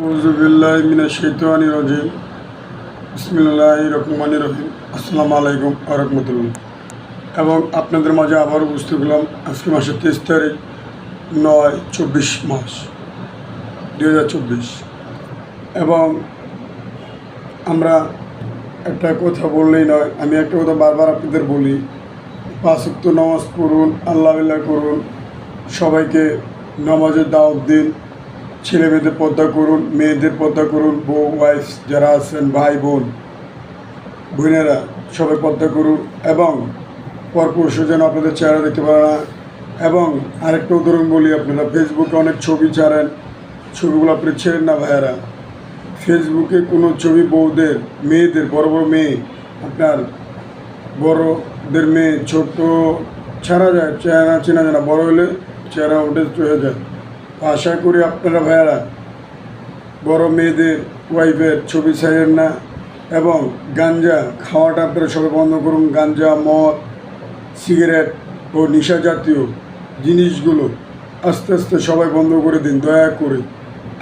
আউযুবিল্লাহি মিনাশ শাইতানির রাজিম। বিসমিল্লাহির রহমানির রহিম। আসসালামু আলাইকুম ওয়া রাহমাতুল্লাহ। এবং আপনাদের মাঝে আবারও উপস্থিত হলাম আজকে মাসের 23 তারিখ 9/24 মাস 2024। এবং আমরা একটা কথা বললেই নয়, আমি একটা কথা বারবার আপনাদের বলি, 5 ওয়াক্ত নামাজ পড়ুন, আল্লাহ করুন, সবাইকে নামাজের দাওয়াত দিন, ছেলে মেয়েদের পর্দা করুন, মেয়েদের পর্দা করুন, বউ ওয়াইফ যারা আছেন, ভাই বোন বোনেরা সবাই পর্দা করুন। এবং পরপুরুষ যেন আপনাদের চেহারা দেখতে পারে না। এবং আরেকটা উদাহরণ বলি, আপনারা ফেসবুকে অনেক ছবি ছাড়েন, ছবিগুলো আপনি ছেড়েন না ভাইয়ারা। ফেসবুকে কোনো ছবি বউদের, মেয়েদের, বড় বড় মেয়ে, আপনার বড়দের মেয়ে ছোট ছাড়া যায়, চেহারা চেনা যায় না, বড় হলে চেহারা ওঠে হয়ে যায়। আশা করি আপনারা ভাইয়ারা বড় মেয়েদের ওয়াইফের ছবি ছাড়েন না। এবং গাঞ্জা খাওয়াটা আপনারা সবাই বন্ধ করুন। গাঞ্জা, মদ, সিগারেট ও নেশা জাতীয় জিনিসগুলো আস্তে আস্তে সবাই বন্ধ করে দিন, দয়া করে।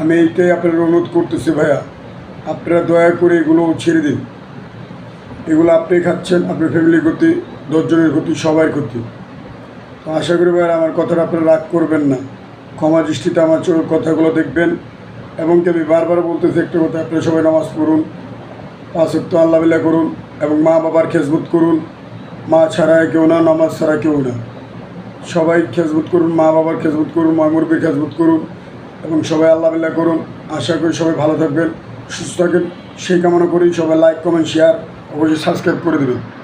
আমি এইটাই আপনারা অনুরোধ করতেছি ভাইয়া, আপনারা দয়া করে এগুলো ছেড়ে দিন। এগুলো আপনি খাচ্ছেন, আপনার ফ্যামিলির ক্ষতি, 10 জনের ক্ষতি, সবার ক্ষতি। তো আশা করি ভাইয়া আমার কথাটা আপনারা রাগ করবেন না, ক্ষমা দৃষ্টিতে আমার কথাগুলো দেখবেন। এবং কি আমি বারবার বলতেছি একটা কথা, আপনারা সবাই নামাজ পড়ুন, 5 ওয়াক্ত আল্লাহ করুন, এবং মা বাবার খেজমত করুন। মা ছাড়া কেউ না, নামাজ ছাড়া কেউ না। সবাই খেজমত করুন, মা বাবার খেজমত করুন, মা মুরব্বির খেজমত করুন, এবং সবাই আল্লাহ করুন। আশা করি সবাই ভালো থাকবেন, সুস্থ থাকবেন, সেই কামনা করি। সবাই লাইক, কমেন্ট, শেয়ার, অবশ্যই সাবস্ক্রাইব করে দেবেন।